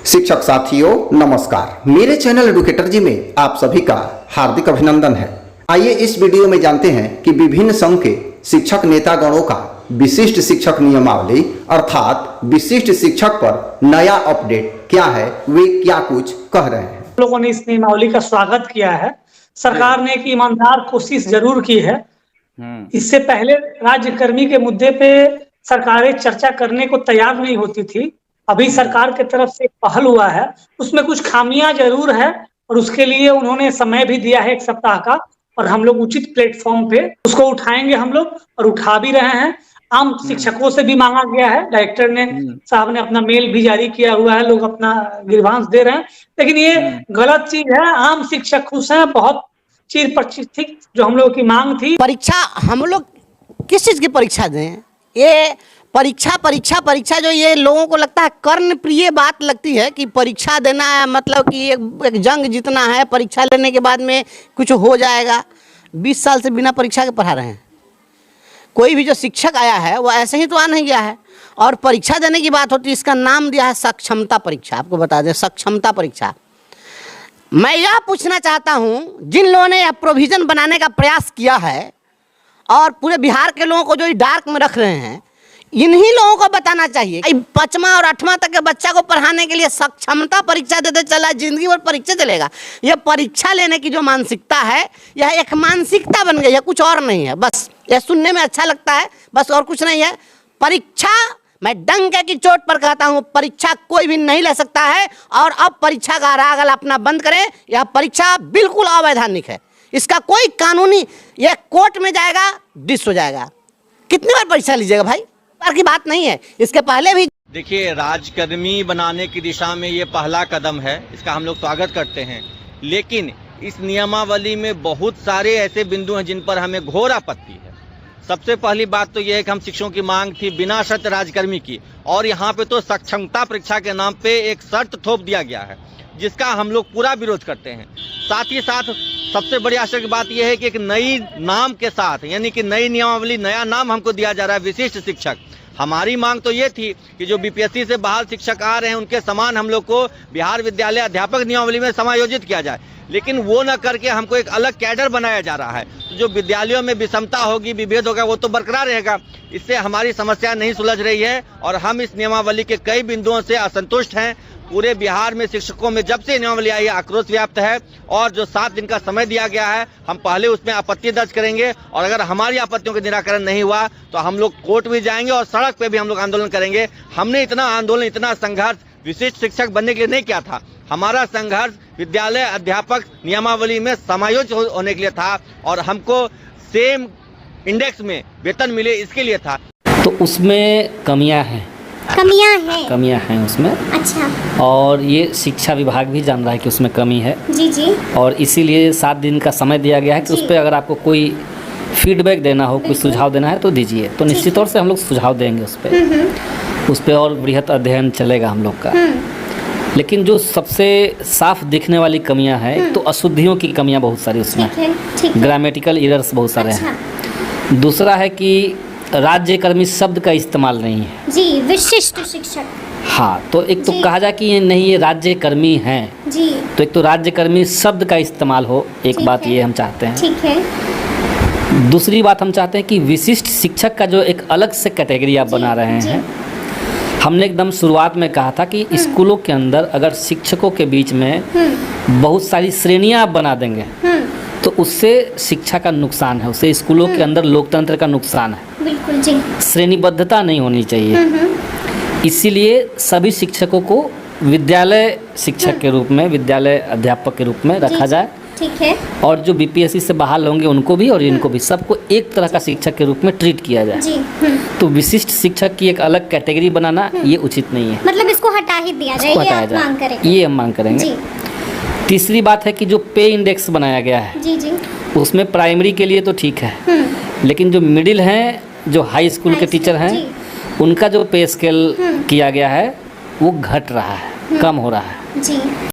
शिक्षक साथियों नमस्कार। मेरे चैनल एडुकेटर जी में आप सभी का हार्दिक अभिनंदन है। आइए इस वीडियो में जानते हैं कि विभिन्न संघ के शिक्षक नेतागणों का विशिष्ट शिक्षक नियमावली अर्थात विशिष्ट शिक्षक पर नया अपडेट क्या है, वे क्या कुछ कह रहे हैं। लोगों ने इस नियमावली का स्वागत किया है। सरकार ने एक ईमानदार कोशिश जरूर की है। इससे पहले राज्यकर्मी के मुद्दे पे सरकारें चर्चा करने को तैयार नहीं होती थी। अभी सरकार के तरफ से एक पहल हुआ है, उसमें कुछ खामियां जरूर है और उसके लिए उन्होंने समय भी दिया है 1 सप्ताह का, और हम लोग उचित प्लेटफॉर्म पे उसको उठाएंगे हम लोग, और उठा भी रहे हैं। आम शिक्षकों से भी मांगा गया है, डायरेक्टर ने साहब ने अपना मेल भी जारी किया हुआ है, लोग अपना ग्रीवांस दे रहे हैं। लेकिन ये गलत चीज है। आम शिक्षक खुश हैं, बहुत चीज थी जो हम लोग की मांग थी। परीक्षा हम लोग किस चीज की परीक्षा दें? ये परीक्षा जो ये लोगों को लगता है कर्ण प्रिय बात लगती है कि परीक्षा देना है मतलब कि एक जंग जीतना है, परीक्षा लेने के बाद में कुछ हो जाएगा। 20 साल से बिना परीक्षा के पढ़ा रहे हैं। कोई भी जो शिक्षक आया है वो ऐसे ही तो आ नहीं गया है। और परीक्षा देने की बात होती है, इसका नाम दिया है सक्षमता परीक्षा। आपको बता दें, सक्षमता परीक्षा। मैं यह पूछना चाहता हूँ, जिन लोगों ने यह प्रोविज़न बनाने का प्रयास किया है और पूरे बिहार के लोगों को जो डार्क में रख रहे हैं, इन्हीं लोगों को बताना चाहिए। 5वां और 8वां तक के बच्चा को पढ़ाने के लिए सक्षमता परीक्षा देते चला, जिंदगी भर परीक्षा चलेगा। यह परीक्षा लेने की जो मानसिकता है, यह एक मानसिकता बन गई है, कुछ और नहीं है। बस यह सुनने में अच्छा लगता है, बस, और कुछ नहीं है। परीक्षा, मैं डंके की चोट पर कहता हूँ, परीक्षा कोई भी नहीं ले सकता है। और अब परीक्षा का रागल अपना बंद करें। यह परीक्षा बिल्कुल अवैधानिक है। इसका कोई कानूनी, यह कोर्ट में जाएगा, डिस हो जाएगा। कितनी बार परीक्षा लीजिएगा भाई? बार की बात नहीं है। इसके पहले भी देखिए, राजकर्मी बनाने की दिशा में ये पहला कदम है, इसका हम लोग स्वागत करते हैं। लेकिन इस नियमावली में बहुत सारे ऐसे बिंदु हैं जिन पर हमें घोर आपत्ति है। सबसे पहली बात तो यह है कि हम शिक्षकों की मांग थी बिना शर्त राजकर्मी की, और यहाँ पे तो सक्षमता परीक्षा के नाम पे एक शर्त थोप दिया गया है, जिसका हम लोग पूरा विरोध करते हैं। साथ ही साथ सबसे बड़ी आश्चर्य की बात यह है कि एक नई नाम के साथ, यानी कि नई नियमावली, नया नाम हमको दिया जा रहा है, विशिष्ट शिक्षक। हमारी मांग तो ये थी कि जो बीपीएससी से बहाल शिक्षक आ रहे हैं उनके समान हम लोग को बिहार विद्यालय अध्यापक नियमावली में समायोजित किया जाए, लेकिन वो न करके हमको एक अलग कैडर बनाया जा रहा है। तो जो विद्यालयों में विषमता होगी, विभेद होगा, वो तो बरकरार रहेगा। इससे हमारी समस्या नहीं सुलझ रही है और हम इस नियमावली के कई बिंदुओं से असंतुष्ट हैं। पूरे बिहार में शिक्षकों में जब से नियमावली आई है आक्रोश व्याप्त है, और जो 7 दिन का समय दिया गया है, हम पहले उसमें आपत्ति दर्ज करेंगे, और अगर हमारी आपत्तियों का निराकरण नहीं हुआ तो हम लोग कोर्ट भी जाएंगे और सड़क पे भी हम लोग आंदोलन करेंगे। हमने इतना आंदोलन, इतना संघर्ष विशिष्ट शिक्षक बनने के लिए नहीं किया था। हमारा संघर्ष विद्यालय अध्यापक नियमावली में समायोजित होने के लिए था, और हमको सेम इंडेक्स में वेतन मिले इसके लिए था। तो उसमें कमियां हैं उसमें। अच्छा। और ये शिक्षा विभाग भी जान रहा है कि उसमें कमी है। जी। और इसीलिए 7 दिन का समय दिया गया है कि उस पर अगर आपको कोई फीडबैक देना हो, कोई सुझाव देना है तो दीजिए। तो निश्चित तौर से हम लोग सुझाव देंगे उस पर और बृहत अध्ययन चलेगा हम लोग का। लेकिन जो सबसे साफ दिखने वाली कमियां हैं, तो अशुद्धियों की कमियां बहुत सारी उसमें, ग्रामेटिकल एरर्स बहुत सारे हैं। दूसरा है कि राज्यकर्मी शब्द का इस्तेमाल नहीं है जी, विशिष्ट शिक्षक। हाँ, तो एक तो कहा जाए कि ये नहीं, ये राज्यकर्मी हैं जी, तो एक तो राज्यकर्मी शब्द का इस्तेमाल हो, एक बात ये हम चाहते हैं। ठीक है। दूसरी बात हम चाहते हैं कि विशिष्ट शिक्षक का जो एक अलग से कैटेगरी आप बना रहे हैं, हमने एकदम शुरुआत में कहा था कि स्कूलों के अंदर अगर शिक्षकों के बीच में बहुत सारी श्रेणियां आप बना देंगे तो उससे शिक्षा का नुकसान है, उससे स्कूलों के अंदर लोकतंत्र का नुकसान है। बिल्कुल जी। श्रेणीबद्धता नहीं होनी चाहिए। इसीलिए सभी शिक्षकों को विद्यालय शिक्षक के रूप में, विद्यालय अध्यापक के रूप में रखा जाए। ठीक है। और जो बीपीएससी से बहाल होंगे उनको भी और इनको भी, सबको एक तरह का शिक्षक के रूप में ट्रीट किया जाए जी। तो विशिष्ट शिक्षक की एक अलग कैटेगरी बनाना ये उचित नहीं है। मतलब इसको हटा ही दिया जाए, ये हम मांग करेंगे। तीसरी बात है कि जो पे इंडेक्स बनाया गया है जी, उसमें प्राइमरी के लिए तो ठीक है, लेकिन जो मिडिल हैं, जो हाई स्कूल के टीचर हैं, उनका जो पे स्केल किया गया है वो घट रहा है, कम हो रहा है जी।